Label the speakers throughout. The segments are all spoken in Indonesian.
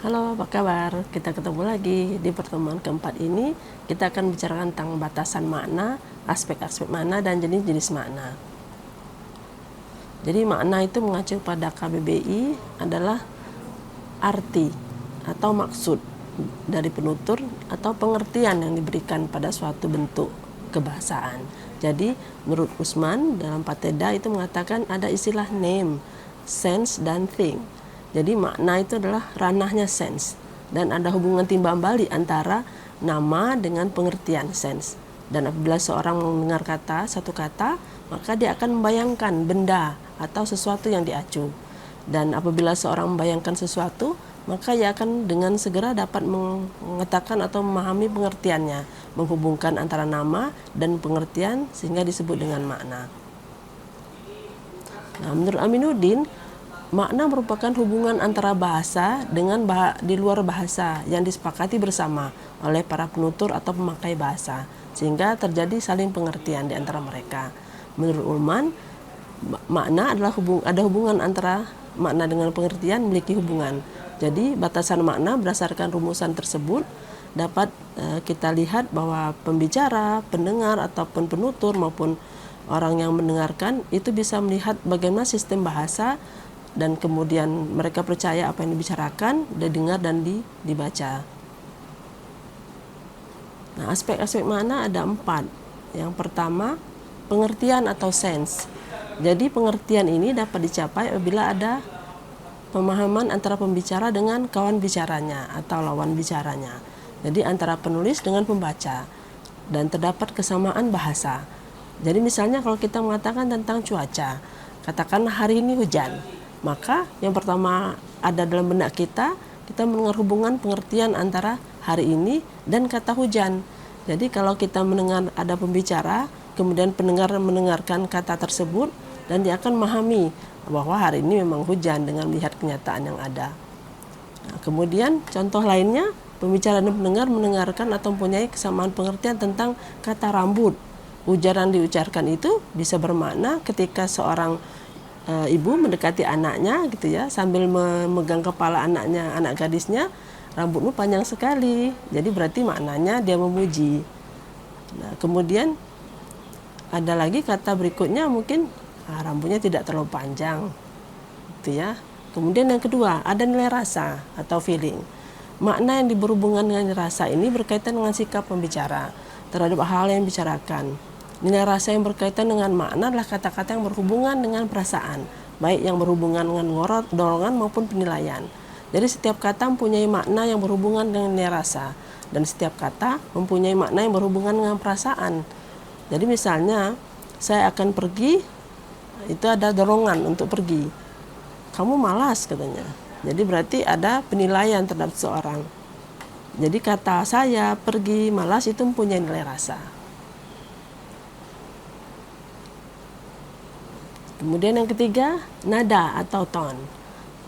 Speaker 1: Halo, apa kabar? Kita ketemu lagi di pertemuan keempat ini. Kita akan bicarakan tentang batasan makna, aspek-aspek makna, dan jenis-jenis makna. Jadi makna itu mengacu pada KBBI adalah arti atau maksud dari penutur atau pengertian yang diberikan pada suatu bentuk kebahasaan. Jadi menurut Usman dalam Pateda itu mengatakan ada istilah name, sense, dan thing. Jadi makna itu adalah ranahnya sense dan ada hubungan timbal balik antara nama dengan pengertian sense. Dan apabila seorang mendengar satu kata, maka dia akan membayangkan benda atau sesuatu yang diacu. Dan apabila seorang membayangkan sesuatu, maka ia akan dengan segera dapat mengatakan atau memahami pengertiannya, menghubungkan antara nama dan pengertian sehingga disebut dengan makna. Nah, menurut Aminuddin, makna merupakan hubungan antara bahasa dengan di luar bahasa yang disepakati bersama oleh para penutur atau pemakai bahasa, sehingga terjadi saling pengertian di antara mereka. Menurut Ullmann, makna adalah ada hubungan antara makna dengan pengertian memiliki hubungan. Jadi batasan makna berdasarkan rumusan tersebut dapat kita lihat bahwa pembicara, pendengar ataupun penutur maupun orang yang mendengarkan itu bisa melihat bagaimana sistem bahasa dan kemudian mereka percaya apa yang dibicarakan, didengar dan dibaca. Nah, aspek-aspek makna ada 4. Yang pertama, pengertian atau sense. Jadi pengertian ini dapat dicapai apabila ada pemahaman antara pembicara dengan kawan bicaranya atau lawan bicaranya. Jadi antara penulis dengan pembaca dan terdapat kesamaan bahasa. Jadi misalnya kalau kita mengatakan tentang cuaca, katakanlah hari ini hujan, maka yang pertama ada dalam benak kita mendengar hubungan pengertian antara hari ini dan kata hujan. Jadi kalau kita mendengar ada pembicara, kemudian pendengar mendengarkan kata tersebut dan dia akan memahami bahwa hari ini memang hujan dengan melihat kenyataan yang ada. Nah, kemudian contoh lainnya, pembicara dan pendengar mendengarkan atau mempunyai kesamaan pengertian tentang kata rambut. Ujaran diucapkan itu bisa bermakna ketika seorang ibu mendekati anaknya gitu ya, sambil memegang kepala anaknya, anak gadisnya, rambutmu panjang sekali. Jadi berarti maknanya dia memuji. Nah, kemudian ada lagi kata berikutnya mungkin rambutnya tidak terlalu panjang gitu ya. Kemudian yang kedua ada nilai rasa atau feeling. Makna yang berhubungan dengan rasa ini berkaitan dengan sikap pembicara terhadap hal yang dibicarakan. Nilai rasa yang berkaitan dengan makna adalah kata-kata yang berhubungan dengan perasaan, baik yang berhubungan dengan dorongan maupun penilaian. Jadi setiap kata mempunyai makna yang berhubungan dengan nilai rasa dan setiap kata mempunyai makna yang berhubungan dengan perasaan. Jadi misalnya saya akan pergi, itu ada dorongan untuk pergi. Kamu malas katanya. Jadi berarti ada penilaian terhadap seorang. Jadi kata saya pergi, malas itu mempunyai nilai rasa. Kemudian yang ketiga, nada atau tone.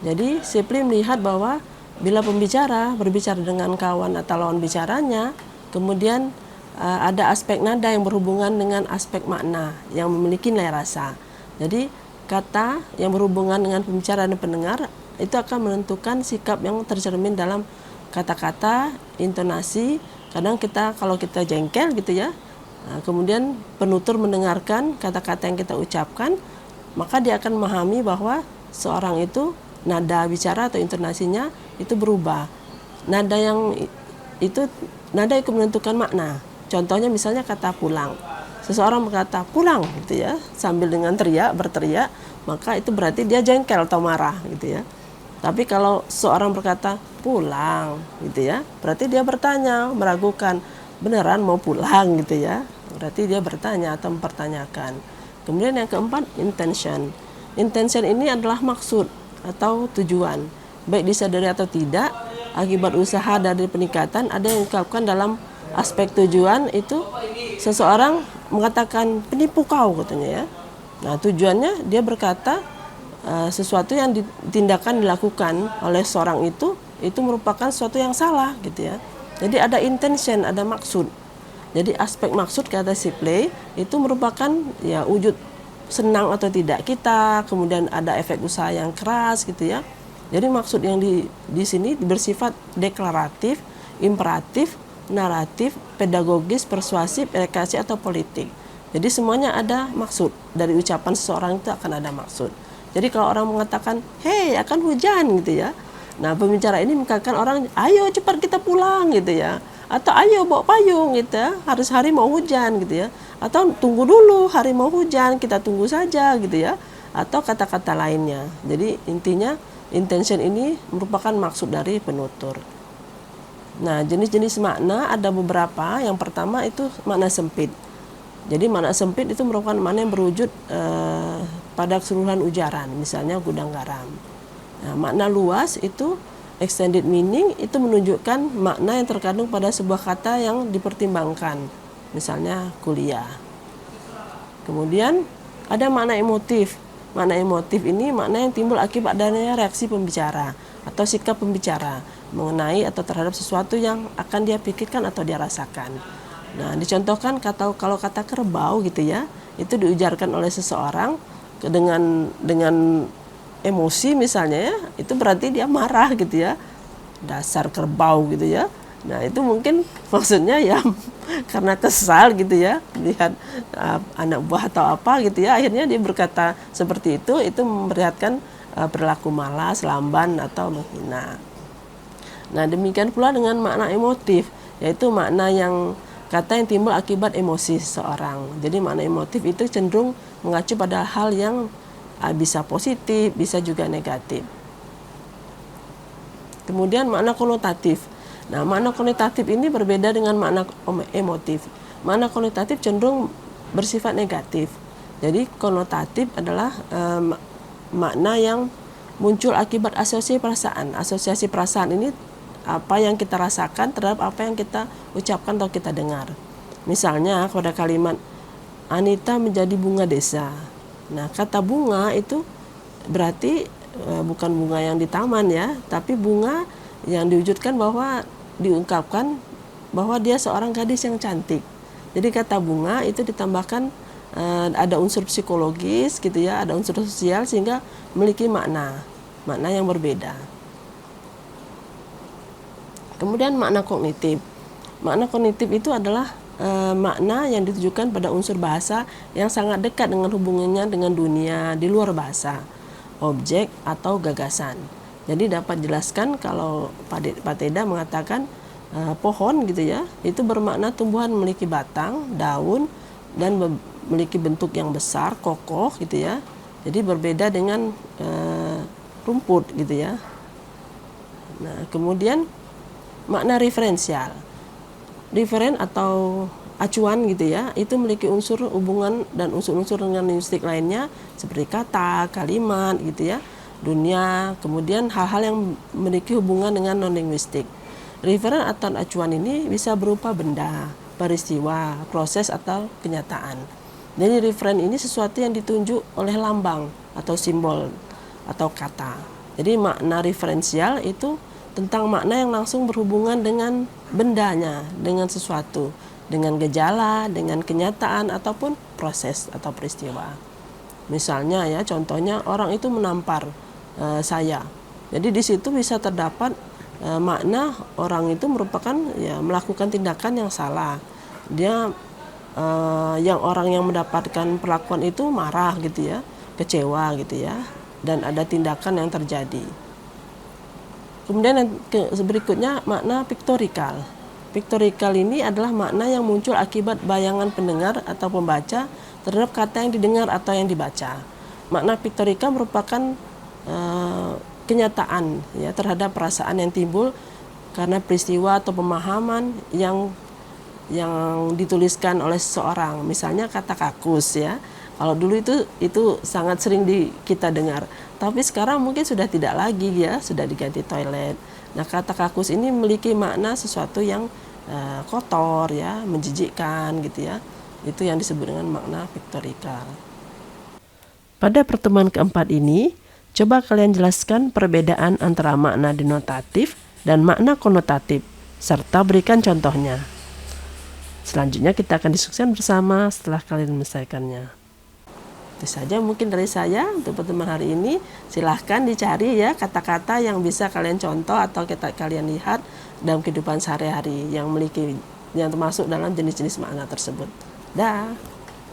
Speaker 1: Jadi Shipley melihat bahwa bila pembicara berbicara dengan kawan atau lawan bicaranya, kemudian ada aspek nada yang berhubungan dengan aspek makna yang memiliki nilai rasa. Jadi kata yang berhubungan dengan pembicara dan pendengar itu akan menentukan sikap yang tercermin dalam kata-kata, intonasi. Kadang kalau kita jengkel gitu ya, kemudian penutur mendengarkan kata-kata yang kita ucapkan, maka dia akan memahami bahwa seorang itu nada bicara atau intonasinya itu berubah. Nada itu menentukan makna. Contohnya misalnya kata pulang. Seseorang berkata pulang gitu ya, sambil dengan berteriak, maka itu berarti dia jengkel atau marah gitu ya. Tapi kalau seorang berkata pulang gitu ya, berarti dia bertanya, meragukan, beneran mau pulang gitu ya. Berarti dia bertanya atau mempertanyakan. Kemudian yang keempat, intention. Intention ini adalah maksud atau tujuan, baik disadari atau tidak, akibat usaha dari peningkatan. Ada yang diungkapkan dalam aspek tujuan itu seseorang mengatakan penipu kau katanya ya. Nah tujuannya dia berkata sesuatu yang tindakan dilakukan oleh seorang itu merupakan sesuatu yang salah gitu ya. Jadi ada intention, ada maksud. Jadi aspek maksud kata Shipley itu merupakan ya wujud senang atau tidak kita, kemudian ada efek usaha yang keras gitu ya. Jadi maksud yang di sini bersifat deklaratif, imperatif, naratif, pedagogis, persuasif, edukasi atau politik. Jadi semuanya ada maksud. Dari ucapan seseorang itu akan ada maksud. Jadi kalau orang mengatakan, "Hei, akan hujan," gitu ya. Nah, pembicara ini mengatakan orang, "Ayo cepat kita pulang," gitu ya. Atau "Ayo bawa payung," gitu ya. Hari mau hujan gitu ya. Atau "Tunggu dulu, hari mau hujan, kita tunggu saja," gitu ya. Atau kata-kata lainnya. Jadi intinya intention ini merupakan maksud dari penutur. Nah, jenis-jenis makna ada beberapa. Yang pertama itu makna sempit. Jadi makna sempit itu merupakan makna yang berwujud pada keseluruhan ujaran, misalnya gudang garam. Nah, makna luas itu extended meaning, itu menunjukkan makna yang terkandung pada sebuah kata yang dipertimbangkan, misalnya kuliah. Kemudian ada makna emotif. Makna emotif ini makna yang timbul akibat adanya reaksi pembicara atau sikap pembicara mengenai atau terhadap sesuatu yang akan dia pikirkan atau dia rasakan. Nah, dicontohkan kalau kata kerbau gitu ya, itu diujarkan oleh seseorang dengan emosi misalnya ya, itu berarti dia marah gitu ya. Dasar kerbau gitu ya. Nah, itu mungkin maksudnya ya karena kesal gitu ya, lihat anak buah atau apa gitu ya, akhirnya dia berkata seperti itu memperlihatkan perilaku malas, lamban atau menghina. Nah, demikian pula dengan makna emotif, yaitu makna kata yang timbul akibat emosi seseorang. Jadi makna emotif itu cenderung mengacu pada hal yang bisa positif, bisa juga negatif. Kemudian makna konotatif. Nah, makna konotatif ini berbeda dengan makna emotif. Makna konotatif cenderung bersifat negatif. Jadi konotatif adalah makna yang muncul akibat asosiasi perasaan. Asosiasi perasaan ini apa yang kita rasakan terhadap apa yang kita ucapkan atau kita dengar. Misalnya pada kalimat Anita menjadi bunga desa. Nah, kata bunga itu berarti bukan bunga yang di taman ya, tapi bunga yang diwujudkan bahwa diungkapkan bahwa dia seorang gadis yang cantik. Jadi kata bunga itu ditambahkan ada unsur psikologis gitu ya, ada unsur sosial sehingga memiliki makna yang berbeda. Kemudian makna kognitif. Makna kognitif itu adalah makna yang ditujukan pada unsur bahasa yang sangat dekat dengan hubungannya dengan dunia di luar bahasa, objek atau gagasan. Jadi dapat jelaskan kalau Pak Teda mengatakan pohon gitu ya, itu bermakna tumbuhan memiliki batang, daun, dan memiliki bentuk yang besar, kokoh gitu ya. Jadi berbeda dengan rumput gitu ya. Nah, kemudian makna referensial. Referen atau acuan gitu ya, itu memiliki unsur hubungan dan unsur-unsur dengan linguistik lainnya seperti kata, kalimat gitu ya, dunia, kemudian hal-hal yang memiliki hubungan dengan non-linguistik. Referen atau acuan ini bisa berupa benda, peristiwa, proses atau kenyataan. Jadi referen ini sesuatu yang ditunjuk oleh lambang atau simbol atau kata. Jadi makna referensial itu tentang makna yang langsung berhubungan dengan bendanya, dengan sesuatu, dengan gejala, dengan kenyataan ataupun proses atau peristiwa. Misalnya ya, contohnya orang itu menampar saya. Jadi di situ bisa terdapat makna orang itu merupakan ya melakukan tindakan yang salah. Dia yang orang yang mendapatkan perlakuan itu marah gitu ya, kecewa gitu ya, dan ada tindakan yang terjadi. Kemudian yang berikutnya makna piktorikal. Piktorikal ini adalah makna yang muncul akibat bayangan pendengar atau pembaca terhadap kata yang didengar atau yang dibaca. Makna piktorikal merupakan kenyataan ya terhadap perasaan yang timbul karena peristiwa atau pemahaman yang dituliskan oleh seseorang. Misalnya kata kakus ya. Kalau dulu itu sangat sering kita dengar, tapi sekarang mungkin sudah tidak lagi ya, sudah diganti toilet. Nah, kata kakus ini memiliki makna sesuatu yang kotor ya, menjijikkan gitu ya. Itu yang disebut dengan makna piktorikal. Pada pertemuan keempat ini, coba kalian jelaskan perbedaan antara makna denotatif dan makna konotatif, serta berikan contohnya. Selanjutnya kita akan diskusikan bersama setelah kalian menyelesaikannya. Itu saja mungkin dari saya untuk pertemuan hari ini. Silahkan dicari ya kata-kata yang bisa kalian contoh atau kalian lihat dalam kehidupan sehari-hari yang termasuk dalam jenis-jenis makna tersebut. Dah.